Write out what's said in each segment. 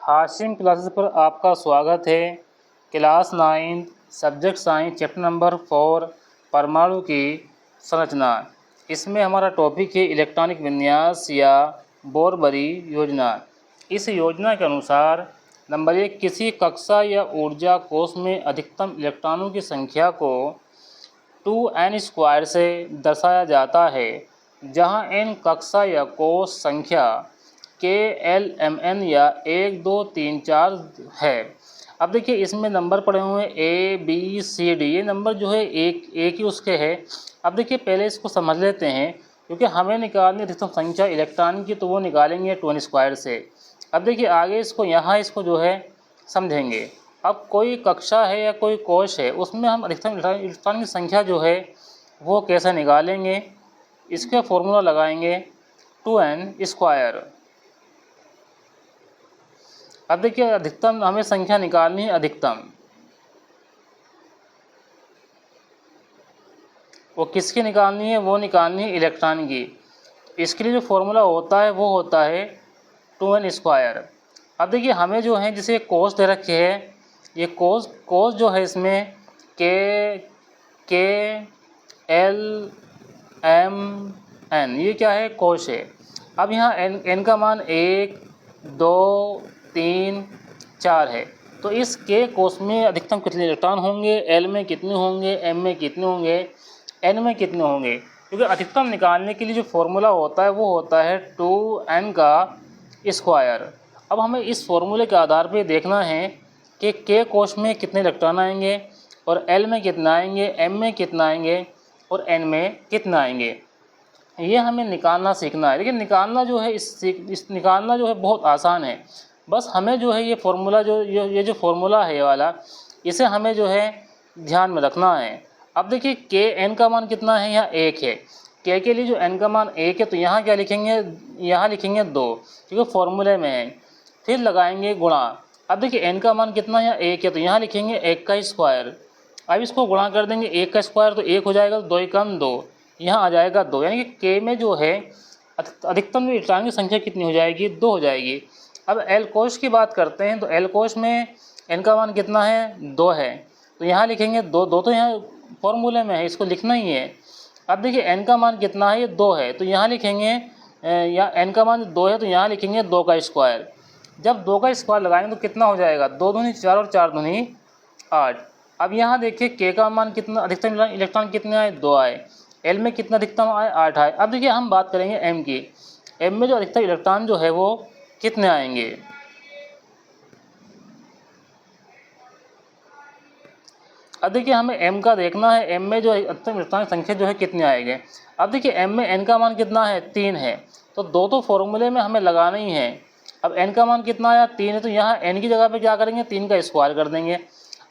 Hashim classes पर आपका स्वागत है। Class 9 subject science chapter number 4 परमाणु की संरचना। इसमें हमारा टॉपिक है इलेक्ट्रॉनिक विन्यास या बोरबरी योजना। इस योजना के अनुसार नंबर 1, किसी कक्षा या ऊर्जा कोष में अधिकतम इलेक्ट्रॉनों की संख्या को 2n² से दर्शाया जाता है, जहां n कक्षा या कोष संख्या KLMN या 1 2 3 4 है। अब देखिए इसमें नंबर पड़े हुए हैं ABCD, ये नंबर जो है एक ही उसके है। अब देखिए पहले इसको समझ लेते हैं, क्योंकि हमें निकालनी अधिकतम संख्या इलेक्ट्रॉन की, तो वो निकालेंगे 2n² से। अब देखिए आगे इसको जो है समझेंगे। अब कोई कक्षा है या कोई कोश है, उसमें हम अधिकतम इलेक्ट्रॉन की संख्या जो है वो कैसे निकालेंगे, इसका फॉर्मूला लगाएंगे 2n²। अब देखिए अधिकतम हमें संख्या निकालनी है, अधिकतम वो किसकी निकालनी है, वो निकालनी है इलेक्ट्रॉन की। इसके लिए जो फॉर्मूला होता है वो होता है 2n²। अब देखिए हमें जो है जैसे कोस दे रखे है, ये कोस जो है इसमें KLMN, ये क्या है, कोश है। अब यहाँ n का मान 1 2 3 4 है, तो इस के कोष में अधिकतम कितने इलेक्ट्रॉन होंगे, L में कितने होंगे, M में कितने होंगे, N में कितने होंगे। क्योंकि अधिकतम निकालने के लिए जो फॉर्मूला होता है वो होता है 2n²। अब हमें इस फॉर्मूले के आधार पर देखना है कि के कोष में कितने इलेक्ट्रॉन आएंगे और L में कितना आएंगे, M में कितना आएंगे और N में कितना आएंगे। ये हमें निकालना सीखना है। लेकिन निकालना जो है इस निकालना जो है बहुत आसान है। बस हमें जो है ये फॉर्मूला ये जो फॉर्मूला है ये वाला, इसे हमें जो है ध्यान में रखना है। अब देखिए के n का मान कितना है, यहाँ 1 है। के लिए जो n का मान 1 है, तो यहाँ क्या लिखेंगे, यहाँ लिखेंगे 2, क्योंकि फॉर्मूले में है। फिर लगाएंगे गुणा। अब देखिए n का मान कितना है, यहाँ 1 है, तो यहाँ लिखेंगे 1²। अब इसको गुणा कर देंगे 1² तो 1 हो जाएगा, तो 2 × 2 यहाँ आ जाएगा 2। यानी कि के में जो है अधिकतम इलेक्ट्रॉन की संख्या कितनी हो जाएगी, 2 हो जाएगी। अब L कोश की बात करते हैं, तो L कोश में n का मान कितना है, 2 है, तो यहाँ लिखेंगे 2। तो यहाँ फॉर्मूले में है, इसको लिखना ही है। अब देखिए n का मान कितना है, ये 2 है, तो यहाँ लिखेंगे या n का मान 2 है, तो यहाँ लिखेंगे 2²। जब 2² लगाएंगे तो कितना हो जाएगा, 2 दूनी 4 और 4 दूनी 8। अब यहाँ देखिए के का मान कितना, अधिकतम इलेक्ट्रॉन कितने आए, 2 आए। L में कितना अधिकतम आए, 8 आए। अब देखिए हम बात करेंगे M की। M में जो अधिकतम इलेक्ट्रॉन जो है वो कितने आएंगे। अब देखिए हमें M का देखना है, M में जो अधिकतम इलेक्ट्रॉन की संख्या जो है कितने आएंगे। अब देखिए M में N का मान कितना है, 3 है, तो दो फॉर्मूले में हमें लगाना ही है। अब N का मान कितना आया, 3 है, तो यहाँ N की जगह पे क्या करेंगे, 3 का स्क्वायर कर देंगे।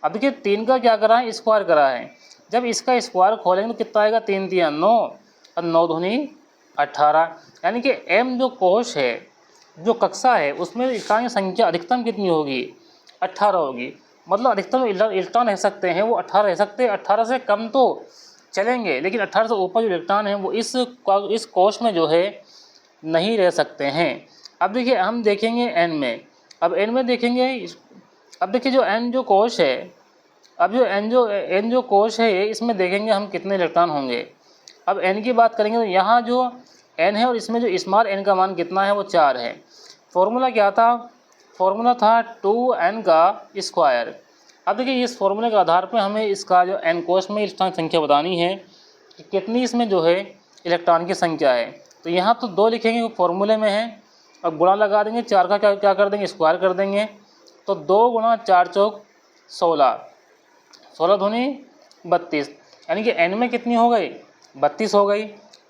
अब देखिए 3 का क्या करा है, स्क्वायर करा है। जब इसका स्क्वायर खोलेंगे तो कितना आएगा, 3 × 3 = 9 और 9 दूनी 18। यानी कि M जो कोश है, जो कक्षा है, उसमें इलेक्ट्रॉन की संख्या अधिकतम कितनी होगी, 18 होगी। मतलब अधिकतम इलेक्ट्रॉन रह सकते हैं वो 18 रह सकते हैं। 18 से कम तो चलेंगे, लेकिन 18 से ऊपर जो इलेक्ट्रॉन है वो इस कोश में जो है नहीं रह सकते हैं। अब देखिए हम देखेंगे N में। अब N में देखेंगे, अब देखिए जो N जो कोश है, अब जो N जो कोश है, इसमें देखेंगे हम कितने इलेक्ट्रॉन होंगे। अब N की बात करेंगे तो यहाँ जो N है और इसमें जो स्मॉल n का मान कितना है, वो 4 है। फॉर्मूला क्या था, फॉर्मूला था 2n²। अब देखिए इस फॉर्मूले के आधार पर हमें इसका जो N कोश में इलेक्ट्रॉन संख्या बतानी है कि कितनी इसमें जो है इलेक्ट्रॉन की संख्या है। तो यहाँ तो 2 लिखेंगे, वो फॉर्मूले में है। अब गुणा लगा देंगे, 4 का क्या कर देंगे, स्क्वायर कर देंगे। तो 2 × 4 = 16, 16 दूनी 32। यानी कि N में कितनी हो गई, 32 हो गई।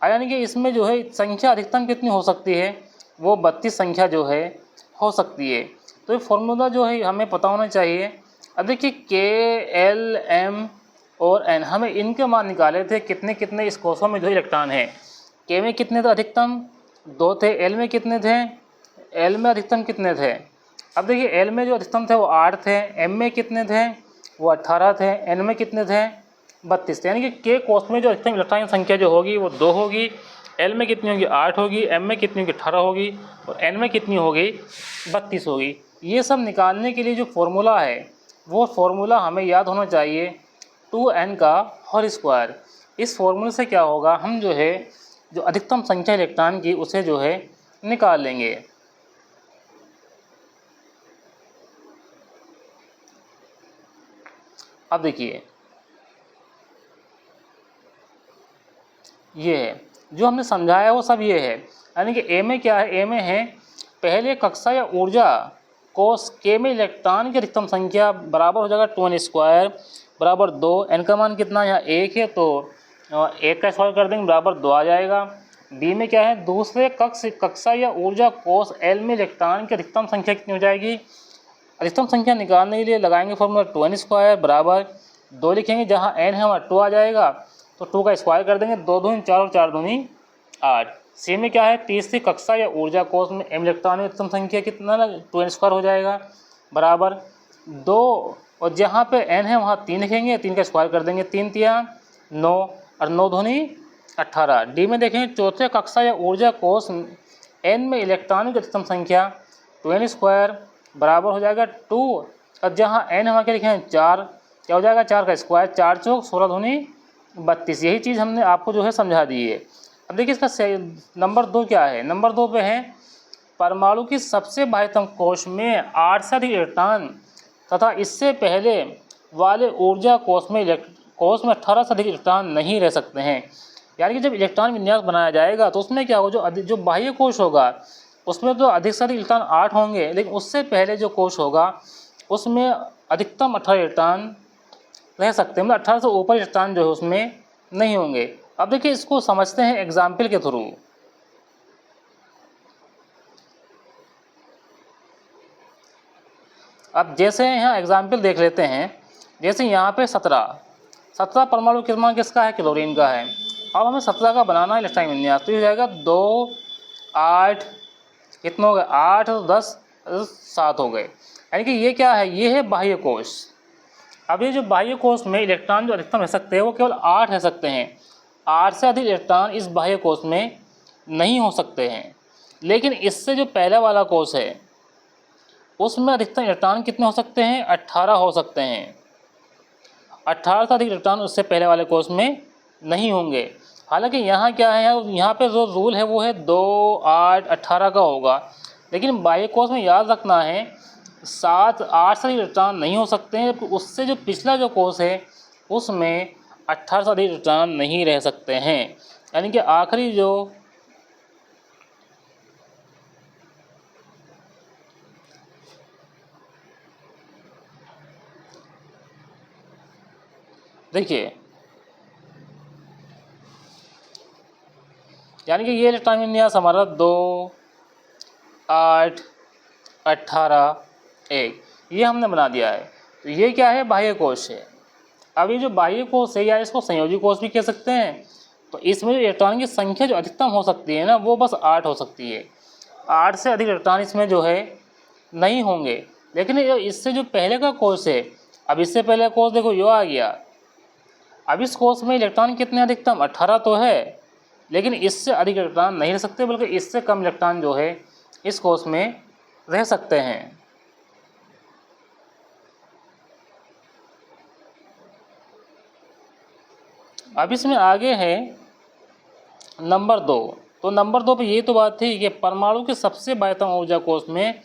यानी कि इसमें जो है संख्या अधिकतम कितनी हो सकती है, वो 32 संख्या जो है हो सकती है। तो ये फॉर्मूला जो है हमें पता होना चाहिए। अब देखिए KLM और N, हमें इनके मान निकाले थे, कितने कितने इस कोशों में जो इलेक्ट्रॉन है। K में कितने थे, अधिकतम 2 थे। L में कितने थे, L में अधिकतम कितने थे। अब देखिए L में जो अधिकतम थे वो 8 थे, M में कितने थे, वो 18 थे, N में कितने थे, 32 थे। यानी कि के कोश में जो अधिकतम इलेक्ट्रॉन की संख्या जो होगी वो 2 होगी, L में कितनी होगी, 8 होगी, M में कितनी होगी, 18 होगी, और N में कितनी होगी, 32 होगी। ये सब निकालने के लिए जो फॉर्मूला है वो फॉर्मूला हमें याद होना चाहिए 2n का होल स्क्वायर। इस फॉर्मूले से क्या होगा, हम जो है जो अधिकतम संख्या इलेक्ट्रॉन की उसे जो है निकाल लेंगे। अब देखिए ये है जो हमने समझाया वो सब ये है, यानी कि ए में क्या है, ए में है पहले कक्षा या ऊर्जा कोस के में इलेक्ट्रॉन की अधिकतम संख्या बराबर हो जाएगा 2n स्क्वायर बराबर 2। एन का मान कितना यहाँ 1 है तो 1 का स्क्वायर कर देंगे बराबर 2 आ जाएगा। बी में क्या है, दूसरे कक्षा या ऊर्जा कोस एल में इलेक्ट्रॉन की अधिकतम संख्या कितनी हो जाएगी। अधिकतम संख्या निकालने के लिए लगाएंगे फॉर्मूला 2n स्क्वायर बराबर 2 लिखेंगे, जहाँ n है हमारा 2 आ जाएगा तो 2 का स्क्वायर कर देंगे, 2 दूनी 4 और 4 दूनी 8। सी में क्या है, तीसरी कक्षा या ऊर्जा कोष में एम इलेक्ट्रॉन में अधिकतम संख्या कितना ना 2n स्क्वायर हो जाएगा बराबर 2, और जहाँ पे n है वहाँ 3 लिखेंगे, 3 का स्क्वायर कर देंगे, 3 तिया 9 और 9 दूनी 18। डी में देखेंगे चौथे कक्षा या ऊर्जा कोष n में इलेक्ट्रॉन की अधिकतम संख्या 2n स्क्वायर बराबर हो जाएगा 2, और जहाँ n हमारे क्या लिखे हैं 4, क्या हो जाएगा 4 का स्क्वायर, 4 चौक 16 दूनी 32। यही चीज़ हमने आपको जो है समझा दी है। अब देखिए इसका नंबर 2 क्या है, नंबर 2 पे है परमाणु की सबसे बाह्यतम कोश में 8 से अधिक इलेक्ट्रॉन तथा इससे पहले वाले ऊर्जा कोश में 18 से अधिक इलेक्ट्रॉन नहीं रह सकते हैं। यानी कि जब इलेक्ट्रॉन विन्यास बनाया जाएगा तो उसमें क्या होगा, जो बाह्य कोश होगा उसमें तो अधिक से अधिक इलेक्ट्रॉन 8 होंगे, लेकिन उससे पहले जो कोश होगा उसमें अधिकतम 18 इलेक्ट्रॉन रह सकते हैं, मतलब 18 से ऊपर इलेक्ट्रॉन जो है उसमें नहीं होंगे। अब देखिए इसको समझते हैं एग्जाम्पल के थ्रू। अब जैसे यहाँ एग्जाम्पल देख लेते हैं, जैसे यहाँ पे 17 परमाणु क्रमांक किसका है, क्लोरीन का है। अब हमें 17 का बनाना है इलेक्ट्रॉन विन्यास, तो ये हो जाएगा 2 8 कितना हो गए 8 और 10 7 हो गए, यानी कि ये क्या है, ये है बाह्य कोश। अब ये जो बाह्य कोश में इलेक्ट्रॉन जो अधिकतम रह सकते हैं वो केवल 8 रह सकते हैं, 8 से अधिक इलेक्ट्रॉन इस बाह्य कोश में नहीं हो सकते हैं। लेकिन इससे जो पहला वाला कोश है उसमें अधिकतम इलेक्ट्रॉन कितने हो सकते हैं, 18 हो सकते हैं। 18 से अधिक इलेक्ट्रॉन उससे पहले वाले कोश में नहीं होंगे। हालांकि यहाँ क्या है, यहाँ पे जो रूल है वो है 2 8 18 का होगा, लेकिन बाह्य कोश में याद रखना है 7 8 से अधिक इलेक्ट्रॉन नहीं हो सकते हैं, उससे जो पिछला जो कोश है उसमें 18 से अधिक इलेक्ट्रॉन नहीं रह सकते हैं। यानी कि आखिरी जो देखिए, यानी कि ये इलेक्ट्रॉन विन्यास हमारा 2 8 18 1 ये हमने बना दिया है। तो ये क्या है, बाह्य कोश है। अब ये जो बाह्य कोश है या इसको संयोजी कोश भी कह सकते हैं, तो इसमें जो इलेक्ट्रॉन की संख्या जो अधिकतम हो सकती है ना वो बस 8 हो सकती है। 8 से अधिक इलेक्ट्रॉन इसमें जो है नहीं होंगे। लेकिन इससे जो पहले का कोश है, अब इससे पहले कोश देखो यो आ गया, अब इस कोश में इलेक्ट्रॉन कितने अधिकतम 18 तो है, लेकिन इससे अधिक इलेक्ट्रॉन नहीं रह सकते, बल्कि इससे कम इलेक्ट्रॉन जो है इस कोश में रह सकते हैं। अब इसमें आगे है नंबर 2। तो नंबर 2 पे ये तो बात थी कि परमाणु के सबसे बाह्यतम ऊर्जा कोश में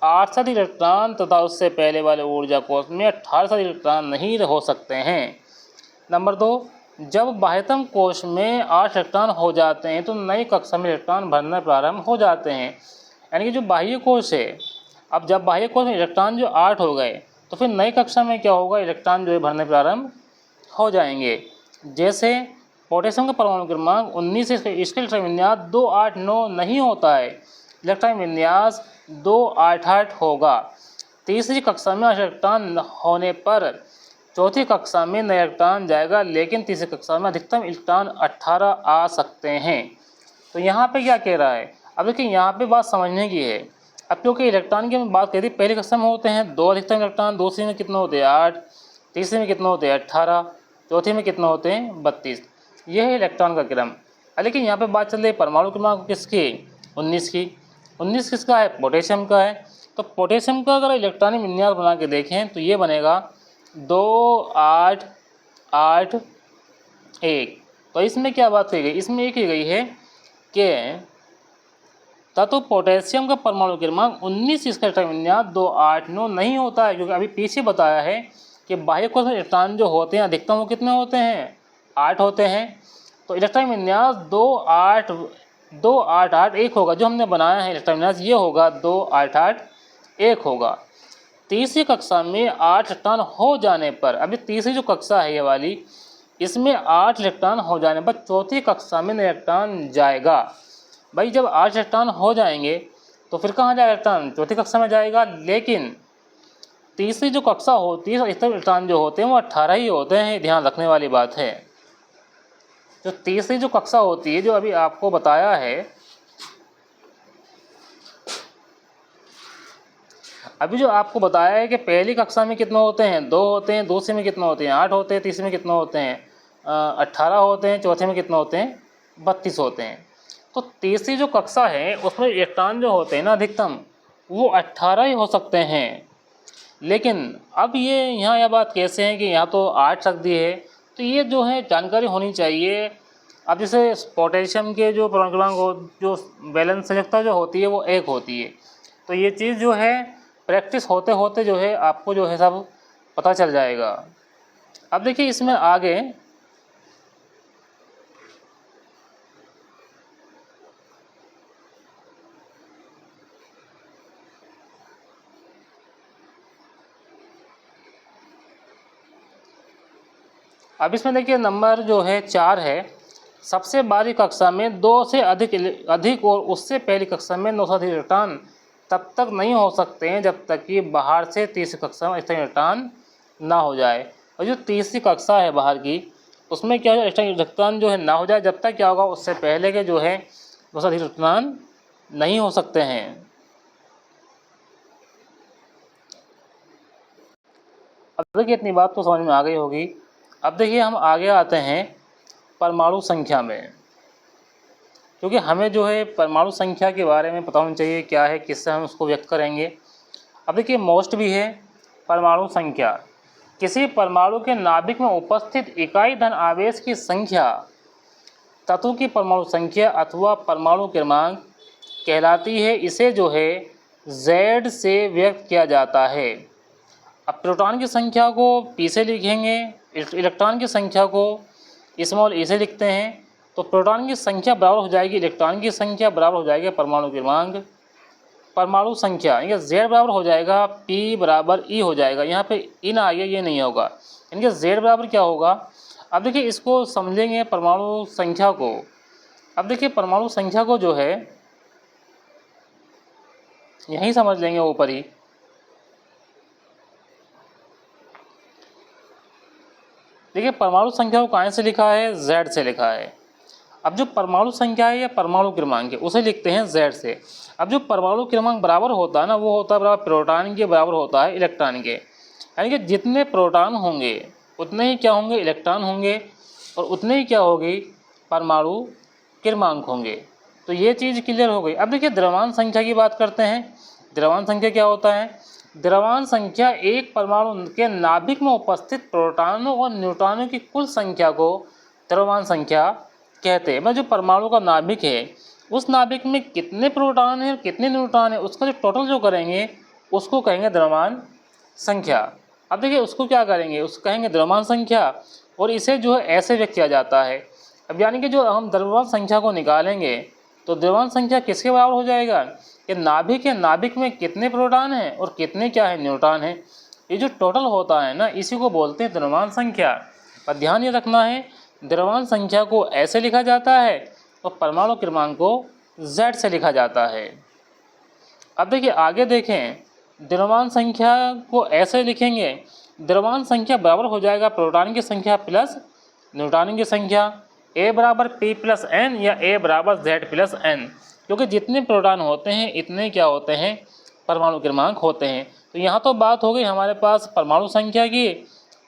8 से अधिक इलेक्ट्रॉन तथा उससे पहले वाले ऊर्जा कोश में 18 से अधिक इलेक्ट्रॉन नहीं हो सकते हैं। नंबर 2, जब बाह्यतम कोश में 8 इलेक्ट्रॉन हो जाते हैं तो नई कक्षा में इलेक्ट्रॉन भरना प्रारंभ हो जाते हैं। यानी कि जो बाह्य कोश है, अब जब बाह्य कोश में इलेक्ट्रॉन जो 8 हो गए तो फिर नई कक्षा में क्या होगा, इलेक्ट्रॉन जो है भरने प्रारंभ हो जाएंगे। जैसे पोटेशियम का परमाणु क्रमांक 19 से इसका इलेक्ट्रॉन विन्यास 2 8 9 नहीं होता है, इलेक्ट्रॉन विन्यास 2 8 8 होगा। तीसरी कक्षा में इलेक्ट्रॉन होने पर चौथी कक्षा में नया इलेक्ट्रॉन जाएगा, लेकिन तीसरी कक्षा में अधिकतम इलेक्ट्रॉन 18 आ सकते हैं। तो यहाँ पे क्या कह रहा है, अब देखिए यहाँ पे बात समझने की है। अब क्योंकि इलेक्ट्रॉन की हम बात करी, पहली कक्षा में होते हैं 2 अधिकतम इलेक्ट्रॉन, दूसरी में कितने होते हैं 8, तीसरी में कितने होते हैं 18, चौथी में कितने होते हैं 32। यह है इलेक्ट्रॉन का क्रम। लेकिन यहाँ पे बात चल रही है परमाणु क्रमांक किसकी, 19 की। 19 किसका है, पोटेशियम का है। तो पोटेशियम का अगर इलेक्ट्रॉनिक विन्यास बना के देखें तो ये बनेगा 2 8 8 1। तो इसमें क्या बात की गई, इसमें ये की गई है कि तत्व पोटेशियम का परमाणु क्रमांक 19 इसका इलेक्ट्रॉनिक विन्यास 2 8 9 नहीं होता है, क्योंकि अभी पीछे बताया है कि बाह्य कोश में इलेक्ट्रॉन जो होते हैं अधिकतम वो कितने होते हैं, 8 होते हैं। तो इलेक्ट्रॉनिक विन्यास 2 8 8 1 होगा, जो हमने बनाया है इलेक्ट्रॉनिक विन्यास ये होगा 2 8 8 1 होगा। तीसरी कक्षा में 8 इलेक्ट्रॉन हो जाने पर, अभी तीसरी जो कक्षा है ये वाली, इसमें 8 इलेक्ट्रॉन हो जाने पर चौथी कक्षा में इलेक्ट्रॉन जाएगा। भाई जब 8 इलेक्ट्रॉन हो जाएंगे तो फिर कहाँ जाएगा इलेक्ट्रॉन, चौथी कक्षा में जाएगा। लेकिन तीसरी जो कक्षा होती है इसमें इलेक्ट्रॉन जो होते हैं वो 18 ही होते हैं, ध्यान रखने वाली बात है। जो तीसरी जो कक्षा होती है जो अभी आपको बताया है, अभी जो आपको बताया है कि पहली कक्षा में कितने होते हैं, 2 होते हैं, दूसरे में कितने होते हैं, 8 होते हैं, तीसरे में कितने होते हैं, 18 होते हैं, चौथे में कितने होते हैं, 32 होते हैं। तो तीसरी जो कक्षा है उसमें इलेक्ट्रॉन जो होते हैं ना अधिकतम वो 18 ही हो सकते हैं। लेकिन अब ये यहाँ यह बात कैसे है कि यहाँ तो 8 रख दी है, तो ये जो है जानकारी होनी चाहिए। अब जैसे पोटेशियम के जो परमाणु क्रमांक हो, जो बैलेंस संयोजकता जो होती है वो 1 होती है, तो ये चीज़ जो है प्रैक्टिस होते होते जो है आपको जो है सब पता चल जाएगा। अब देखिए इसमें आगे अब इसमें देखिए नंबर जो है 4 है, सबसे बारीक कक्षा में 2 से अधिक और उससे पहली कक्षा में 9 से अधिक इलेक्ट्रॉन तब तक नहीं हो सकते हैं जब तक कि बाहर से तीसरी कक्षा में इलेक्ट्रॉन ना हो जाए। और जो तीसरी कक्षा है बाहर की उसमें क्या है, इलेक्ट्रॉन जो है ना हो जाए, जब तक क्या होगा उससे पहले के जो है 9 से अधिक इलेक्ट्रॉन नहीं हो सकते हैं। अब देखिए इतनी बात तो समझ में आ गई होगी। अब देखिए हम आगे आते हैं परमाणु संख्या में, क्योंकि हमें जो है परमाणु संख्या के बारे में पता होना चाहिए क्या है, किससे हम उसको व्यक्त करेंगे। अब देखिए मोस्ट भी है परमाणु संख्या, किसी परमाणु के नाभिक में उपस्थित इकाई धन आवेश की संख्या तत्व की परमाणु संख्या अथवा परमाणु क्रमांक कहलाती है। इसे जो है Z से व्यक्त किया जाता है। अब प्रोटॉन की संख्या को P से लिखेंगे, इलेक्ट्रॉन की संख्या को स्मॉल e से लिखते हैं, तो प्रोटॉन की संख्या बराबर हो जाएगी इलेक्ट्रॉन की संख्या बराबर हो जाएगी परमाणु क्रमांक। परमाणु संख्या यानी Z बराबर हो जाएगा P बराबर E हो जाएगा, यहाँ पे E ना आइए ये नहीं होगा, यानी Z बराबर क्या होगा। अब देखिए इसको समझेंगे परमाणु संख्या को। अब देखिए परमाणु संख्या को जो है यहीं समझ लेंगे ऊपर ही। देखिए परमाणु संख्या को कहाँ से लिखा है, Z से लिखा है। अब जो परमाणु संख्या है या परमाणु क्रमांक है उसे लिखते हैं Z से। अब जो परमाणु क्रमांक बराबर होता है ना वो होता है बराबर प्रोटॉन के बराबर होता है इलेक्ट्रॉन के, यानी कि जितने प्रोटॉन होंगे उतने ही क्या होंगे इलेक्ट्रॉन होंगे और उतने ही क्या होगी परमाणु क्रमांक होंगे। तो ये चीज़ क्लियर हो गई। अब देखिए द्रव्यमान संख्या की बात करते हैं। द्रव्यमान संख्या क्या होता है, द्रव्यमान संख्या एक परमाणु के नाभिक में उपस्थित प्रोटॉनों और न्यूट्रॉनों की कुल संख्या को द्रव्यमान संख्या कहते हैं। जो परमाणु का नाभिक है उस नाभिक में कितने प्रोटॉन हैं और कितने न्यूट्रॉन हैं उसका जो टोटल जो करेंगे उसको कहेंगे द्रव्यमान संख्या। अब देखिए उसको क्या करेंगे, उसको कहेंगे द्रव्यमान संख्या, और इसे जो है ऐसे व्यक्त किया जाता है। अब यानी कि जो हम द्रव्यमान संख्या को निकालेंगे तो द्रव्यमान संख्या किसके बराबर हो जाएगा कि नाभिक है, नाभिक में कितने प्रोटॉन हैं और कितने क्या है न्यूट्रॉन हैं। ये जो टोटल होता है ना इसी को बोलते हैं द्रव्यमान संख्या। पर ध्यान ये रखना है द्रव्यमान संख्या को ऐसे लिखा जाता है और परमाणु क्रमांक को Z से लिखा जाता है। अब देखिए आगे देखें, द्रव्यमान संख्या को ऐसे लिखेंगे, द्रव्यमान संख्या बराबर हो जाएगा प्रोटॉन की संख्या प्लस न्यूट्रॉन की संख्या, A बराबर P प्लस N या A बराबर Z प्लस N, क्योंकि जितने प्रोटॉन होते हैं इतने क्या होते हैं परमाणु क्रमांक होते हैं। तो यहाँ तो बात हो गई हमारे पास परमाणु संख्या की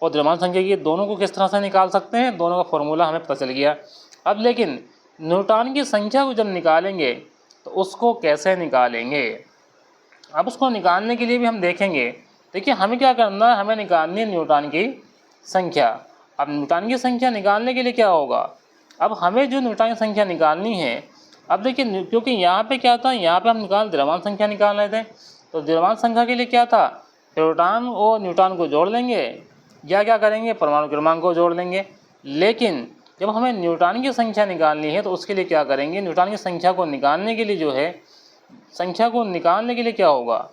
और द्रव्यमान संख्या की, दोनों को किस तरह से निकाल सकते हैं, दोनों का फॉर्मूला हमें पता चल गया। अब लेकिन न्यूट्रॉन की संख्या को जब निकालेंगे तो उसको कैसे निकालेंगे, अब उसको निकालने के लिए भी हम देखेंगे। देखिए हमें क्या करना है, हमें निकालनी है न्यूटन की संख्या। अब न्यूटन की संख्या निकालने के लिए क्या होगा, अब हमें जो न्यूटन की संख्या निकालनी है, अब देखिए क्योंकि यहाँ पे क्या था, यहाँ पे हम द्रव्यमान संख्या निकाल रहे थे, तो द्रव्यमान संख्या के लिए क्या था, प्रोटॉन और न्यूट्रॉन को जोड़ लेंगे या क्या करेंगे, परमाणु क्रमांक को जोड़ लेंगे। लेकिन जब हमें न्यूटन की संख्या निकालनी है तो उसके लिए क्या करेंगे, न्यूटन की संख्या को निकालने के लिए जो है, संख्या को निकालने के लिए क्या होगा,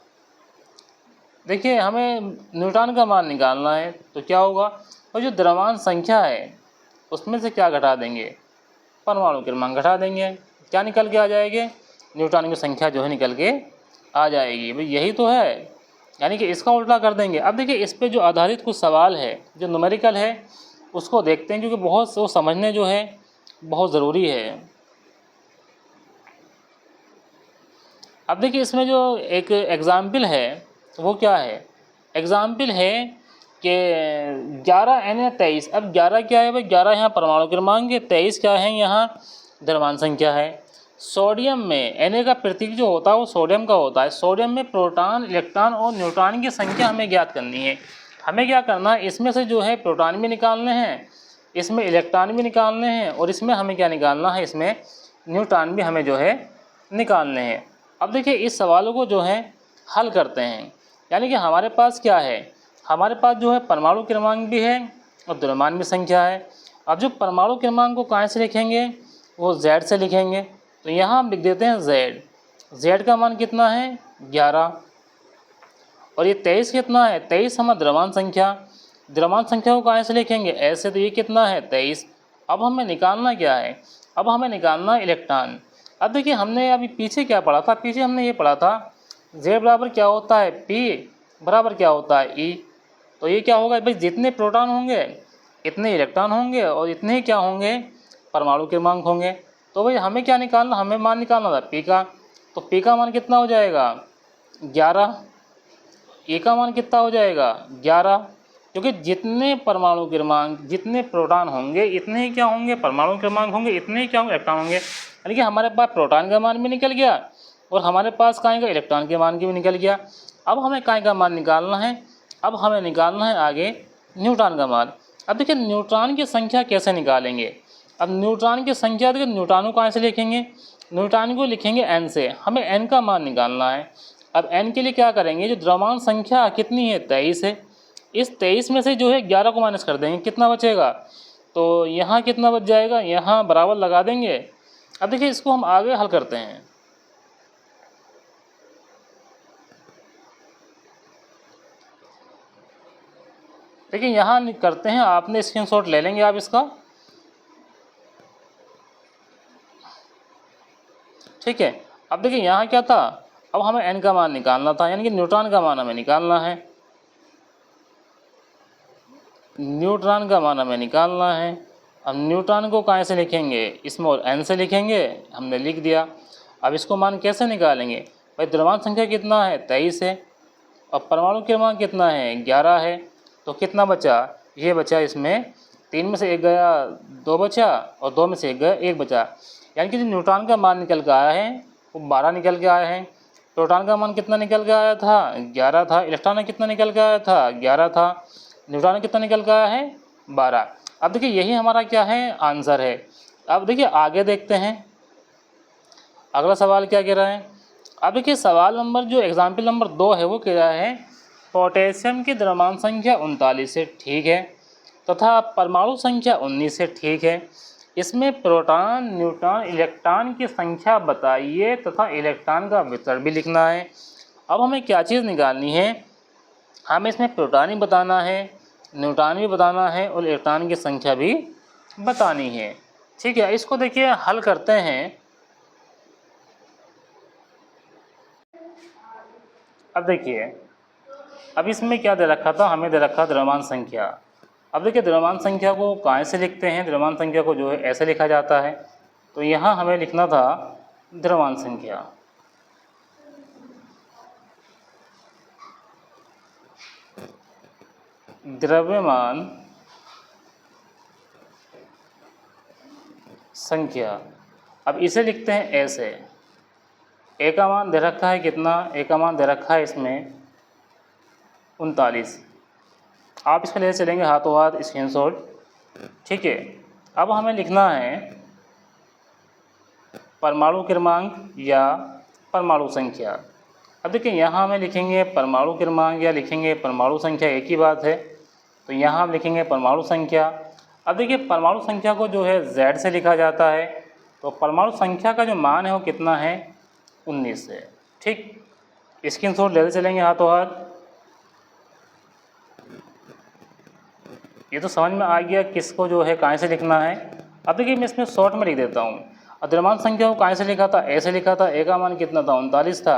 देखिए हमें न्यूटन का मान निकालना है तो क्या होगा, और जो द्रव्यमान संख्या है उसमें से क्या घटा देंगे, परमाणु क्रमांक घटा देंगे, क्या निकल के आ जाएंगे, न्यूटन की संख्या जो है निकल के आ जाएगी। भाई यही तो है, यानी कि इसका उल्टा कर देंगे। अब देखिए इस पे जो आधारित कुछ सवाल है जो न्यूमेरिकल है उसको देखते हैं, क्योंकि बहुत वो समझने जो है बहुत ज़रूरी है। अब देखिए इसमें जो एक एग्ज़ाम्पल है वो क्या है, एग्ज़ाम्पल है कि 11 Na23। अब 11 क्या है भाई, 11 यहाँ परमाणु क्रमांक है, 23 क्या है यहाँ द्रव्यमान संख्या है। सोडियम में Na का प्रतीक जो होता है वो सोडियम का होता है। सोडियम में प्रोटॉन, इलेक्ट्रॉन और न्यूट्रॉन की संख्या हमें ज्ञात करनी है। हमें क्या करना है, इसमें से जो है प्रोटॉन भी निकालने हैं, इसमें इलेक्ट्रॉन भी निकालने हैं, और इसमें हमें क्या निकालना है, इसमें न्यूट्रॉन भी हमें जो है निकालने हैं। अब देखिए इस सवालों को जो है हल करते हैं, यानी कि हमारे पास क्या है, हमारे पास जो है परमाणु क्रमांक भी है और द्रव्यमान भी संख्या है। अब जो परमाणु क्रमांक को कहाँ से लिखेंगे, वो Z से लिखेंगे। तो यहाँ हम लिख देते हैं Z का मान कितना है 11, और ये 23 कितना है, 23 हमारा द्रव्यमान संख्या को कहाँ से लिखेंगे, ऐसे, तो ये कितना है 23। अब हमें निकालना क्या है, अब हमें निकालना है इलेक्ट्रॉन। अब देखिए हमने अभी पीछे क्या पढ़ा था, पीछे हमने ये पढ़ा था Z बराबर क्या होता है, P बराबर क्या होता है E। तो ये क्या होगा भाई, जितने प्रोटॉन होंगे इतने इलेक्ट्रॉन होंगे और इतने क्या होंगे, परमाणु क्रमांक होंगे। तो भाई हमें क्या निकालना, हमें मान निकालना था P का। तो P का मान कितना हो जाएगा 11, ए का मान कितना हो जाएगा 11, क्योंकि जितने परमाणु क्रमांक, जितने प्रोटॉन होंगे इतने ही क्या होंगे, परमाणु क्रमांक होंगे, इतने ही क्या होंगे, इलेक्ट्रॉन होंगे। यानी कि हमारे पास प्रोटॉन का मान भी निकल गया और हमारे पास काय का इलेक्ट्रॉन के मान की भी निकल गया। अब हमें काय का मान निकालना है, अब हमें निकालना है आगे न्यूट्रॉन का मान। अब देखिए न्यूट्रॉन की संख्या कैसे निकालेंगे, अब न्यूट्रॉन की संख्या देखिए न्यूट्रॉन को कहाँ से लिखेंगे, न्यूट्रॉन को लिखेंगे n से, हमें n का मान निकालना है। अब n के लिए क्या करेंगे, जो द्रव्यमान संख्या कितनी है 23 है, इस 23 में से जो है 11 को माइनस कर देंगे, कितना बचेगा, तो यहाँ कितना बच जाएगा, यहाँ बराबर लगा देंगे। अब देखिए इसको हम आगे हल करते हैं। देखिए यहाँ करते हैं, आपने स्क्रीनशॉट ले लेंगे आप इसका, ठीक है। अब देखिए यहाँ क्या था, अब हमें n का मान निकालना था, यानी कि न्यूट्रॉन का मान हमें निकालना है, न्यूट्रॉन का मान हमें निकालना है। अब न्यूट्रॉन को कहाँ से लिखेंगे, स्मॉल n से लिखेंगे, हमने लिख दिया। अब इसको मान कैसे निकालेंगे, भाई द्रव्यमान संख्या कितना है 23 है और परमाणु क्रमांक कितना है 11 है, तो कितना बचा, ये बचा, इसमें 3 में से 1 गया 2 बचा और 2 में से 1 गया 1 बचा। यानी कि जो न्यूट्रॉन का मान निकल के आया है वो 12 निकल के आया है। प्रोटॉन का मान कितना निकल के आया था 11 था, इलेक्ट्रॉन का कितना निकल के आया था 11 था, न्यूट्रॉन कितना निकल के आया है 12। अब देखिए यही हमारा क्या है आंसर है। अब देखिए आगे देखते हैं अगला सवाल क्या कह रहा है। अब देखिए सवाल नंबर जो एग्जाम्पल नंबर 2 है वो कह रहा है पोटेशियम की द्रव्यमान संख्या 39 है, ठीक है, तथा परमाणु संख्या 19 है, ठीक है। इसमें प्रोटॉन, न्यूट्रॉन, इलेक्ट्रॉन की संख्या बताइए तथा इलेक्ट्रॉन का वितरण भी लिखना है। अब हमें क्या चीज़ निकालनी है, हमें इसमें प्रोटॉन भी बताना है, न्यूट्रॉन भी बताना है और इलेक्ट्रॉन की संख्या भी बतानी है, ठीक है। इसको देखिए हल करते हैं। अब देखिए अब इसमें क्या दे रखा था, हमें दे रखा द्रव्यमान संख्या। अब देखिए द्रव्यमान संख्या को कहाँ से लिखते हैं, द्रव्यमान संख्या को जो है ऐसे लिखा जाता है। तो यहाँ हमें लिखना था द्रव्यमान संख्या, द्रव्यमान संख्या। अब इसे लिखते हैं ऐसे, ए का मान दे रखा है कितना, ए का मान दे रखा है इसमें 39। आप इसमें ले चलेंगे हाथों हाथ स्क्रीनशॉट, ठीक है। अब हमें लिखना है परमाणु क्रमांक या परमाणु संख्या। अब देखिए यहाँ हमें लिखेंगे परमाणु क्रमांक या लिखेंगे परमाणु संख्या, एक ही बात है। तो यहाँ हम लिखेंगे परमाणु संख्या। अब देखिए परमाणु संख्या को जो है Z से लिखा जाता है, तो परमाणु संख्या का जो मान है वो कितना है, 19 है, ठीक। स्क्रीनशॉट लेते चलेंगे हाथों हाथ। ये तो समझ में आ गया किसको जो है कहाँ से लिखना है। अब देखिए मैं इसमें शॉर्ट में लिख देता हूँ। द्रव्यमान संख्या को कहाँ से लिखा था, ऐसे लिखा था, ए का मान कितना था, 39 था।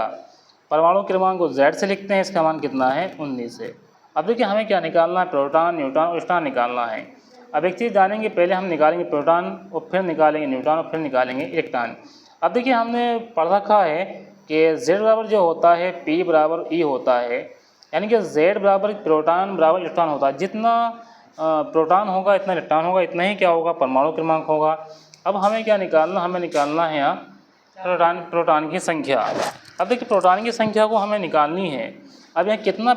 परमाणु क्रमांक को Z से लिखते हैं, इसका मान कितना है, 19 है। अब देखिए हमें क्या निकालना है, प्रोटॉन न्यूट्रॉन और स्टार निकालना है। अब एक चीज़ जानेंगे, पहले हम निकालेंगे प्रोटॉन और फिर निकालेंगे न्यूट्रॉन और फिर निकालेंगे इलेक्ट्रॉन। अब देखिए हमने पढ़ रखा है कि Z बराबर जो होता है P बराबर E होता है, यानी कि Z बराबर प्रोटॉन बराबर इलेक्ट्रॉन होता है। जितना प्रोटॉन होगा इतना इलेक्ट्रॉन होगा, इतना ही क्या होगा, परमाणु क्रमांक होगा। अब हमें क्या निकालना, हमें निकालना है यहाँ प्रोटॉन की संख्या। अब देखिए प्रोटॉन की संख्या को हमें निकालनी है। अब यहाँ कितना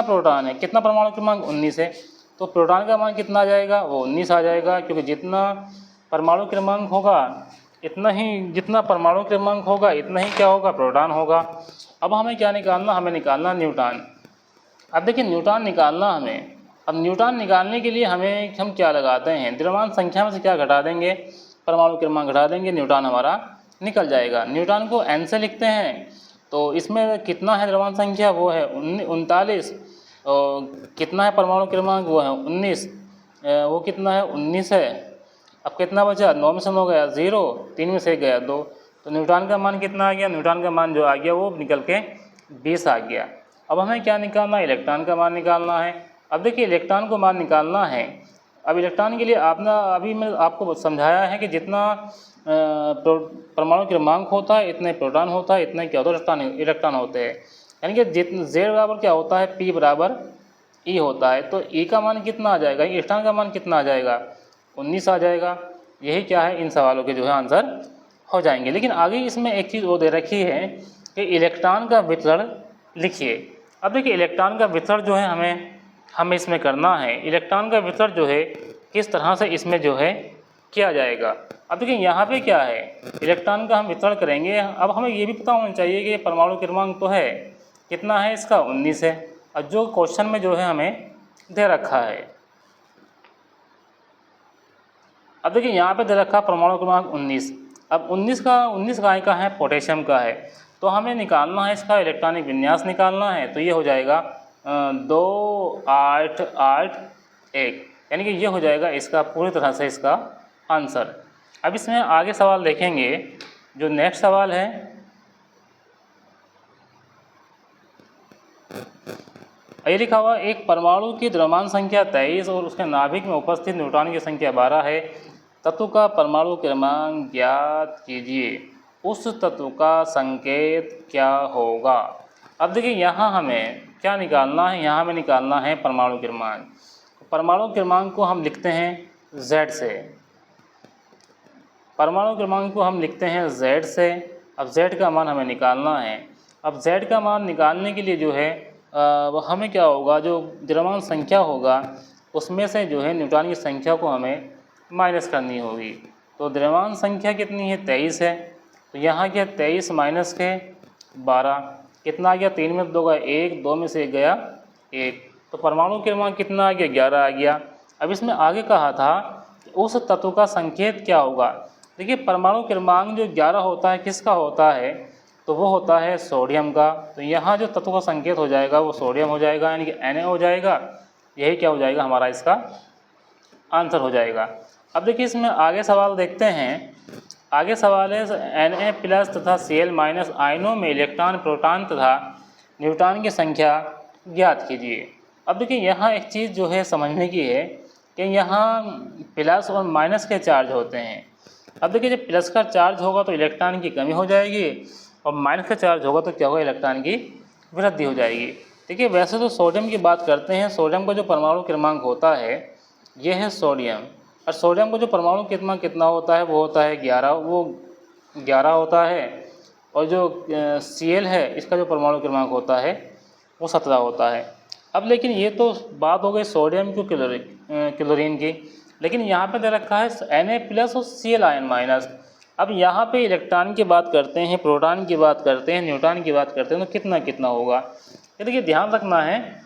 प्रोटॉन है, कितना परमाणु क्रमांक 19 है, तो प्रोटॉन का मान कितना आ जाएगा, वो 19 आ जाएगा, क्योंकि जितना परमाणु क्रमांक होगा इतना ही, जितना परमाणु क्रमांक होगा इतना ही क्या होगा, प्रोटॉन होगा। अब हमें क्या निकालना, हमें निकालना न्यूट्रॉन। अब देखिए न्यूट्रॉन निकालना हमें। अब न्यूट्रॉन निकालने के लिए हम क्या लगाते हैं, द्रव्यमान संख्या में से क्या घटा देंगे, परमाणु क्रमांक घटा देंगे, न्यूट्रॉन हमारा निकल जाएगा। न्यूट्रॉन को n से लिखते हैं, तो इसमें कितना है द्रव्यमान संख्या, वो है 39, और कितना है परमाणु क्रमांक, वो है 19, वो कितना है, 19 है। अब कितना बचा, 9 में से 9 गया 0, 3 में से गया 2, तो न्यूट्रॉन का मान कितना आ गया, न्यूट्रॉन का मान जो आ गया वो निकल के 20 आ गया। अब हमें क्या निकालना है, इलेक्ट्रॉन का मान निकालना है। अब देखिए इलेक्ट्रॉन को मान निकालना है। अब इलेक्ट्रॉन के लिए अभी मैं आपको समझाया है कि जितना परमाणु क्रमांक होता है इतने प्रोटॉन होता है, इतने क्या होता है, इलेक्ट्रॉन होते हैं। यानी कि जितना Z बराबर क्या होता है, P बराबर E होता है, तो E का मान कितना आ जाएगा, इलेक्ट्रॉन का मान कितना आ जाएगा, 19 आ जाएगा। यही क्या है, इन सवालों के जो है आंसर हो जाएंगे। लेकिन आगे इसमें एक चीज़ वो दे रखी है कि इलेक्ट्रॉन का वितरण लिखिए। अब देखिए इलेक्ट्रॉन का वितरण जो है हमें इसमें करना है। इलेक्ट्रॉन का वितरण जो है किस तरह से इसमें जो है किया जाएगा। अब देखिए यहाँ पे क्या है, इलेक्ट्रॉन का हम वितरण करेंगे। अब हमें ये भी पता होना चाहिए कि परमाणु क्रमांक तो है कितना है इसका, 19 है, और जो क्वेश्चन में जो है हमें दे रखा है। अब देखिए यहाँ पे दे रखा परमाणु क्रमांक 19। अब 19 का है, पोटेशियम का है, तो हमें निकालना है इसका इलेक्ट्रॉनिक विन्यास निकालना है। तो ये हो जाएगा 2 8 8 1, यानी कि ये हो जाएगा इसका पूरी तरह से इसका आंसर। अब इसमें आगे सवाल देखेंगे। जो नेक्स्ट सवाल है, ये लिखा हुआ, एक परमाणु की द्रव्यमान संख्या 23 और उसके नाभिक में उपस्थित न्यूट्रॉन की संख्या 12 है। तत्व का परमाणु क्रमांक ज्ञात कीजिए, उस तत्व का संकेत क्या होगा। अब देखिए यहाँ हमें क्या निकालना है, यहाँ हमें निकालना है परमाणु क्रमांक। परमाणु क्रमांक को हम लिखते हैं Z से, परमाणु क्रमांक को हम लिखते हैं Z से। अब Z का मान हमें निकालना है। अब Z का मान निकालने के लिए जो है हमें क्या होगा, जो द्रव्यमान संख्या होगा उसमें से जो है न्यूट्रॉन की संख्या को हमें माइनस करनी होगी। तो द्रव्यमान संख्या कितनी है, 23 है, तो यहाँ क्या 23 माइनस के 12, कितना आ गया, 3 में 2 गया 1, 2 में से 1 गया 1, तो परमाणु क्रमांक कितना आ गया, 11 आ गया। अब इसमें आगे कहा था उस तत्व का संकेत क्या होगा। देखिए परमाणु क्रमांक जो 11 होता है किसका होता है, तो वो होता है सोडियम का। तो यहाँ जो तत्व का संकेत हो जाएगा वो सोडियम हो जाएगा, यानी कि Na हो जाएगा। यही क्या हो जाएगा, हमारा इसका आंसर हो जाएगा। अब देखिए इसमें आगे सवाल देखते हैं। आगे सवाल है Na+ तथा Cl- आयनों में इलेक्ट्रॉन, प्रोटॉन तथा न्यूट्रॉन की संख्या ज्ञात कीजिए। अब देखिए यहाँ एक चीज़ जो है समझने की है कि यहाँ प्लस और माइनस के चार्ज होते हैं। अब देखिए जब प्लस का चार्ज होगा तो इलेक्ट्रॉन की कमी हो जाएगी, और माइनस का चार्ज होगा तो क्या होगा, इलेक्ट्रॉन की वृद्धि हो जाएगी। देखिए वैसे तो सोडियम की बात करते हैं, सोडियम का जो परमाणु क्रमांक होता है ये है सोडियम, और सोडियम का जो परमाणु क्रमांक कितना होता है, वो होता है 11, वो 11 होता है। और जो Cl है इसका जो परमाणु क्रमांक होता है वो 17 होता है। अब लेकिन ये तो बात हो गई सोडियम की क्लोरीन की, लेकिन यहाँ पे दे रखा है Na+ और Cl आयन माइनस। अब यहाँ पे इलेक्ट्रॉन की बात करते हैं, प्रोटॉन की बात करते हैं, न्यूट्रॉन की बात करते हैं, तो कितना कितना होगा ये देखिए ध्यान रखना है।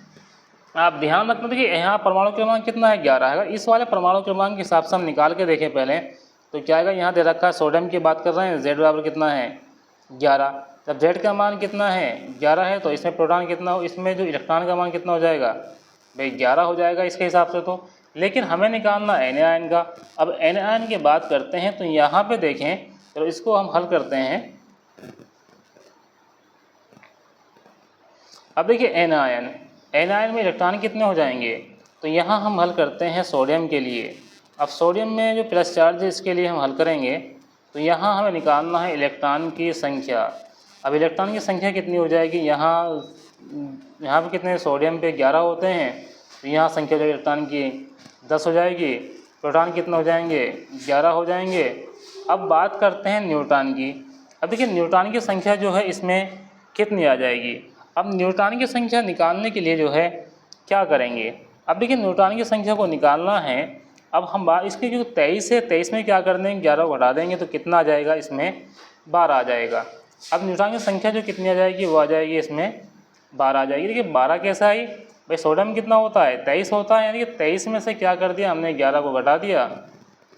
आप ध्यान रखना, देखिए यहाँ परमाणु क्रमांक कितना है 11 है। इस वाले परमाणु क्रमांक के हिसाब से हम निकाल के देखें पहले तो क्या आएगा। यहाँ दे रखा है सोडियम की बात कर रहे हैं, Z बराबर कितना है 11। जब Z का मान कितना है 11 है तो इसमें प्रोटॉन कितना हो, इसमें जो इलेक्ट्रॉन का मान कितना हो जाएगा भाई 11 हो जाएगा इसके हिसाब से तो। लेकिन हमें निकालना Na आयन का। अब Na आयन की बात करते हैं तो यहाँ पे देखें, तो इसको हम हल करते हैं। अब देखिए Na आयन में इलेक्ट्रॉन कितने हो जाएंगे, तो यहाँ हम हल करते हैं सोडियम के लिए। अब सोडियम में जो प्लस चार्ज है इसके लिए हम हल करेंगे, तो यहाँ हमें निकालना है इलेक्ट्रॉन की संख्या। अब इलेक्ट्रॉन की संख्या कितनी हो जाएगी, यहाँ पे कितने सोडियम पे 11 होते हैं, तो यहाँ संख्या जो इलेक्ट्रॉन की 10 हो जाएगी। प्रोटॉन कितने हो जाएंगे 11 हो जाएंगे। अब बात करते हैं न्यूट्रॉन की। अब देखिए न्यूट्रॉन की संख्या जो है इसमें कितनी आ जाएगी। अब न्यूट्रॉन की संख्या निकालने के लिए जो है क्या करेंगे। अब देखिए न्यूट्रॉन की संख्या को निकालना है। अब हम बात इसके जो 23 है, 23 में क्या कर देंगे 11 घटा देंगे तो कितना आ जाएगा, इसमें 12 आ जाएगा। अब न्यूट्रॉन की संख्या जो कितनी आ जाएगी वो आ जाएगी इसमें 12 आ जाएगी। देखिए 12 कैसा आई भाई, सोडियम कितना होता है 23 होता है, यानी कि 23 में से क्या कर दिया हमने 11 को घटा दिया।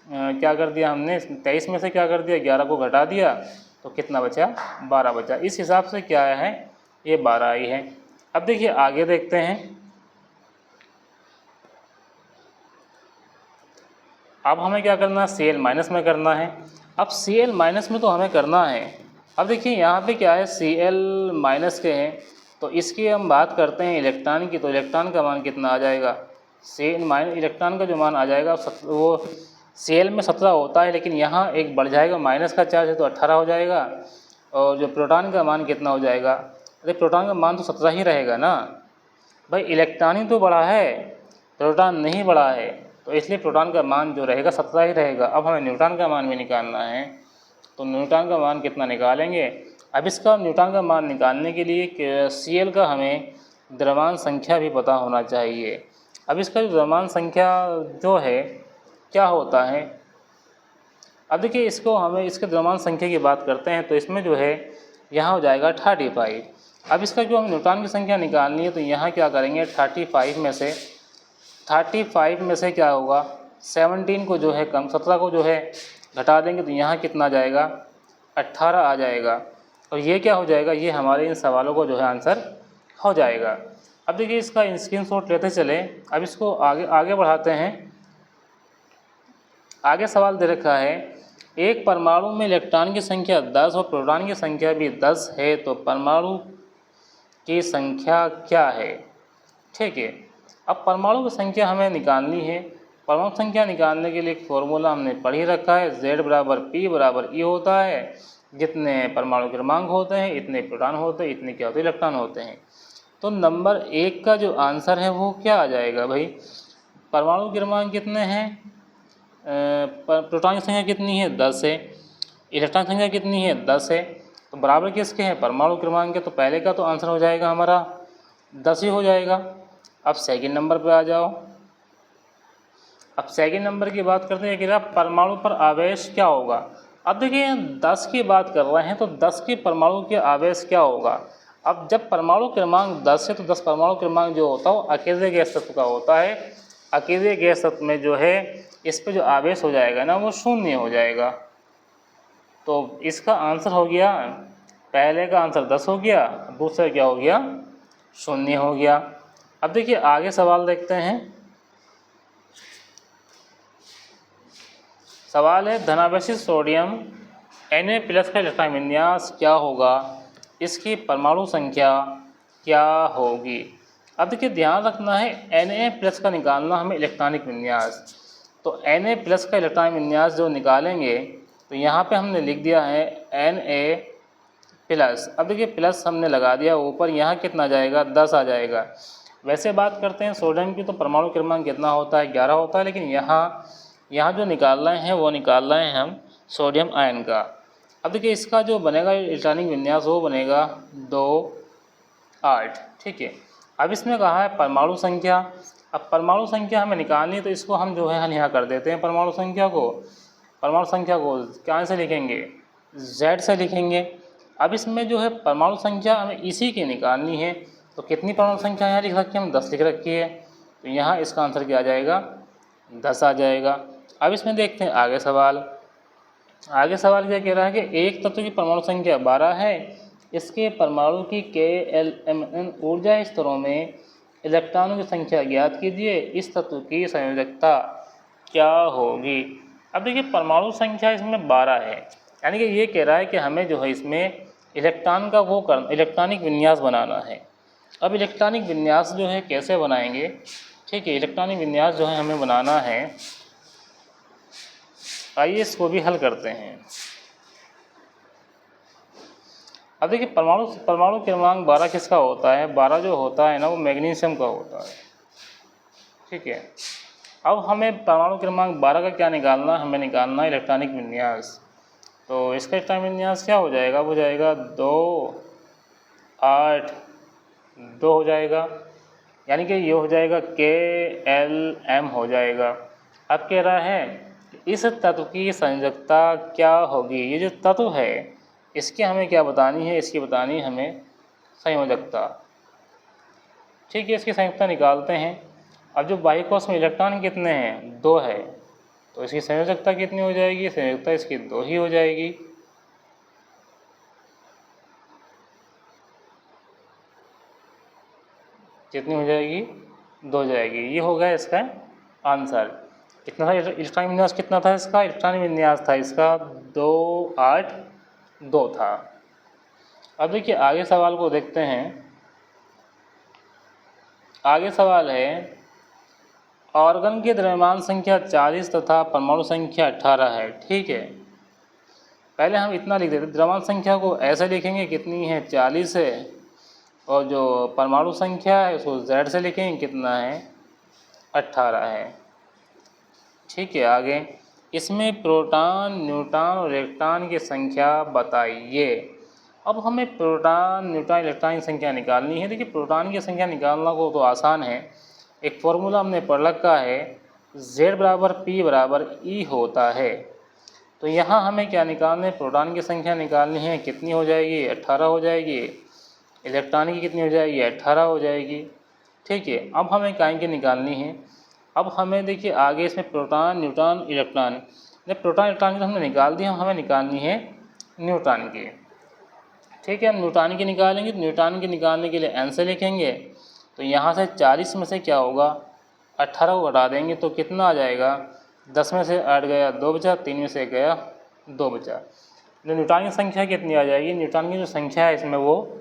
क्या कर दिया हमने 23 में से क्या कर दिया 11 को घटा दिया, तो कितना बचा 12 बचा। इस हिसाब से क्या है ये 12 आई है। अब देखिए आगे देखते हैं। अब हमें क्या करना है Cl- में करना है। अब Cl- में तो हमें करना है। अब देखिए यहाँ पे क्या है Cl- के हैं, तो इसकी हम बात करते हैं इलेक्ट्रॉन की, तो इलेक्ट्रॉन का मान कितना आ जाएगा Cl- इलेक्ट्रॉन का जो मान आ जाएगा वो Cl में 17 होता है, लेकिन यहाँ एक बढ़ जाएगा माइनस का चार्ज है तो 18 हो जाएगा। और जो प्रोटॉन का मान कितना हो जाएगा, अरे प्रोटॉन का मान तो 17 ही रहेगा ना भाई, इलेक्ट्रॉन ही तो बड़ा है प्रोटॉन नहीं बड़ा है, तो इसलिए प्रोटॉन का मान जो रहेगा 17 ही रहेगा। अब हमें न्यूट्रॉन का मान भी निकालना है, तो न्यूट्रॉन का मान कितना निकालेंगे। अब इसका न्यूट्रॉन का मान निकालने के लिए Cl का हमें द्रव्यमान संख्या भी पता होना चाहिए। अब इसका जो द्रव्यमान संख्या जो है क्या होता है, अब देखिए इसको हमें इसके द्रव्यमान संख्या की बात करते हैं तो इसमें जो है यहाँ हो जाएगा 35। अब इसका जो हमें न्यूट्रॉन की संख्या निकालनी है तो यहाँ क्या करेंगे 35 में से क्या होगा 17 को जो है कम 17 को जो है घटा देंगे तो यहाँ कितना आ जाएगा 18 आ जाएगा। और ये क्या हो जाएगा, ये हमारे इन सवालों को जो है आंसर हो जाएगा। अब देखिए इसका स्क्रीनशॉट लेते चले। अब इसको आगे बढ़ाते हैं। आगे सवाल दे रखा है एक परमाणु में इलेक्ट्रॉन की संख्या 10 और प्रोटॉन की संख्या भी 10 है, तो परमाणु की संख्या क्या है। ठीक है, अब परमाणु की संख्या हमें निकालनी है। परमाणु संख्या निकालने के लिए एक फॉर्मूला हमने पढ़ ही रखा है, Z बराबर P बराबर E होता है। जितने परमाणु क्रमांक होते हैं इतने प्रोटॉन होते हैं, इतने क्या होते हैं इलेक्ट्रॉन होते हैं। तो नंबर 1 का जो आंसर है वो क्या आ जाएगा भाई, परमाणु क्रमांक कितने हैं, प्रोटॉन की संख्या कितनी है 10 है, इलेक्ट्रॉन संख्या कितनी है 10 है, तो बराबर किसके हैं परमाणु क्रमांक के, तो पहले का तो आंसर हो जाएगा हमारा 10 ही हो जाएगा। अब सेकंड नंबर पे आ जाओ। अब सेकंड नंबर की बात करते हैं कि परमाणु पर आवेश क्या होगा। अब देखिए 10 की बात कर रहे हैं तो 10 के परमाणु के आवेश क्या होगा। अब जब परमाणु क्रमांक 10 है तो 10 परमाणु क्रमांक जो होता है वो अकेले गैस तत्व का होता है। अकेले गैस तत्व में जो है इस पे जो आवेश हो जाएगा ना वो शून्य हो जाएगा। तो इसका आंसर हो गया, पहले का आंसर 10 हो गया, दूसरा क्या हो गया शून्य हो गया। अब देखिए आगे सवाल देखते हैं। सवाल है धनावेशित सोडियम Na+ का इलेक्ट्रॉन विन्यास क्या होगा, इसकी परमाणु संख्या क्या होगी। अब देखिए ध्यान रखना है Na+ का निकालना हमें इलेक्ट्रॉनिक विन्यास, तो Na+ का इलेक्ट्रॉनिक विन्यास जो निकालेंगे तो यहाँ पे हमने लिख दिया है Na+। अब देखिए प्लस हमने लगा दिया ऊपर, यहाँ कितना आ जाएगा 10 आ जाएगा। वैसे बात करते हैं सोडियम की तो परमाणु क्रमांक कितना होता है 11 होता है, लेकिन यहाँ जो निकाल रहे हैं वो निकाल रहे हैं हम सोडियम आयन का। अब देखिए इसका जो बनेगा इलेक्ट्रॉनिक विन्यास वो बनेगा 2 8, ठीक है। अब इसमें कहा है परमाणु संख्या। अब परमाणु संख्या हमें निकालनी है तो इसको हम जो है यहाँ कर देते हैं। परमाणु संख्या को क्या से लिखेंगे, Z से लिखेंगे। अब इसमें जो है परमाणु संख्या हमें इसी की निकालनी है, तो कितनी परमाणु संख्या यहाँ लिख रखी है, हम 10 लिख रखी है, तो यहाँ इसका आंसर क्या आ जाएगा, 10 आ जाएगा। अब इसमें देखते हैं आगे सवाल क्या कह रहा है कि एक तत्व की परमाणु संख्या 12 है, इसके परमाणु की KLMN ऊर्जा स्तरों में इलेक्ट्रॉनों की संख्या ज्ञात कीजिए, इस तत्व की संयोजकता क्या होगी। अब देखिए परमाणु संख्या इसमें 12 है, यानी कि ये कह रहा है कि हमें जो है इसमें इलेक्ट्रॉनिक विन्यास बनाना है। अब इलेक्ट्रॉनिक विन्यास जो है कैसे बनाएंगे, ठीक है। इलेक्ट्रॉनिक विन्यास जो है हमें बनाना है, आइए इसको भी हल करते हैं। अब देखिए परमाणु क्रमांक 12 किसका होता है, 12 जो होता है ना वो मैग्नीशियम का होता है, ठीक है। अब हमें परमाणु क्रमांक 12 का क्या निकालना, हमें निकालना है इलेक्ट्रॉनिक विन्यास। तो इसका इलेक्ट्रॉनिक विन्यास क्या हो जाएगा, वो जाएगा 2 8 2 हो जाएगा, यानी कि ये हो जाएगा KLM हो जाएगा। अब कह रहा है इस तत्व की संयोजकता क्या होगी, ये जो तत्व है इसकी हमें क्या बतानी है, इसकी बतानी हमें संयोजकता, ठीक है। इसकी संयोजकता निकालते हैं। अब जो बाह्य कोश में इलेक्ट्रॉन कितने हैं, 2 है, तो इसकी संयोजकता कितनी हो जाएगी, संयोजकता इसकी 2 ही हो जाएगी। कितनी हो जाएगी, 2 हो जाएगी। ये हो गया इसका आंसर। कितना था इलेक्ट्रॉनिक विन्यास, कितना था इसका इलेक्ट्रॉनिक विन्यास था इसका 2 8 2 था। अब देखिए आगे सवाल को देखते हैं। आगे सवाल है ऑर्गन की द्रव्यमान संख्या 40 तथा परमाणु संख्या 18 है, ठीक है। पहले हम इतना लिख देते, द्रव्यमान संख्या को ऐसे लिखेंगे कितनी है, 40 है, और जो परमाणु संख्या है उसको Z से लिखेंगे, कितना है, 18 है, ठीक है। आगे इसमें प्रोटॉन, न्यूट्रॉन और इलेक्ट्रॉन की संख्या बताइए। अब हमें प्रोटॉन, न्यूट्रॉन, इलेक्ट्रॉन की संख्या निकालनी है। देखिए प्रोटॉन की संख्या निकालना को तो आसान है, एक फॉर्मूला हमने पढ़ रखा है, Z बराबर P बराबर E होता है। तो यहाँ हमें क्या निकालना है, प्रोटॉन की संख्या निकालनी है, कितनी हो जाएगी, 18 हो जाएगी। इलेक्ट्रॉन की कितनी हो जाएगी, 18 हो जाएगी, ठीक है। अब हमें काय की निकालनी है। अब हमें देखिए आगे इसमें proton, neutron, electron, proton electron की तो हमने निकाल दी, हमें निकालनी है न्यूट्रॉन की, ठीक है। हम न्यूट्रॉन की निकालेंगे, तो न्यूट्रॉन की निकालने के लिए N से लिखेंगे, तो यहाँ से 40 में से क्या होगा, 18 को घटा देंगे तो कितना आ जाएगा, 10 में से 8 गया 2 बचा, 3 में से गया 2 बचा। तो न्यूट्रॉन की संख्या कितनी आ जाएगी, न्यूट्रॉन की जो संख्या है इसमें वो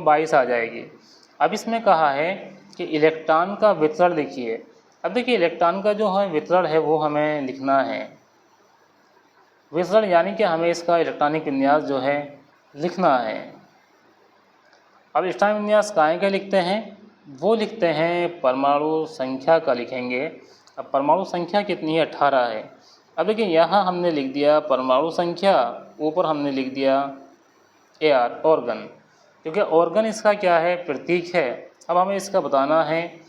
22 आ जाएगी। अब इसमें कहा है कि इलेक्ट्रॉन का वितरण लिखिए। अब देखिए इलेक्ट्रॉन का जो है वितरण है वो हमें लिखना है, वितरण यानी कि हमें इसका इलेक्ट्रॉनिक विन्यास जो है लिखना है। अब इलेक्ट्रॉनिक विन्यास काय का लिखते हैं, वो लिखते हैं परमाणु संख्या का लिखेंगे। अब परमाणु संख्या कितनी है, 18 है। अब देखिए यहाँ हमने लिख दिया परमाणु संख्या, ऊपर हमने लिख दिया AR ऑर्गन, क्योंकि ऑर्गन इसका क्या है, प्रतीक है। अब हमें इसका बताना है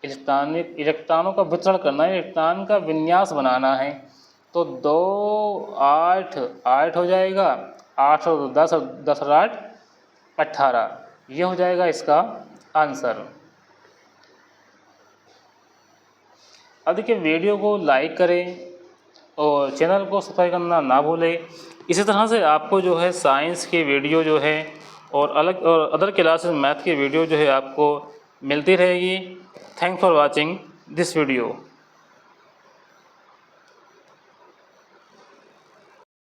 इलेक्ट्रॉनों का वितरण करना है, इलेक्ट्रॉन का विन्यास बनाना है। तो 2 8 8 हो जाएगा, 8 और 10 और 10 और 8 18, ये हो जाएगा इसका आंसर। अब देखिए वीडियो को लाइक करें और चैनल को सब्सक्राइब करना ना भूलें। इसी तरह से आपको जो है साइंस की वीडियो जो है और अदर क्लासेस मैथ की वीडियो जो है आपको मिलती रहेगी। Thanks for watching this video.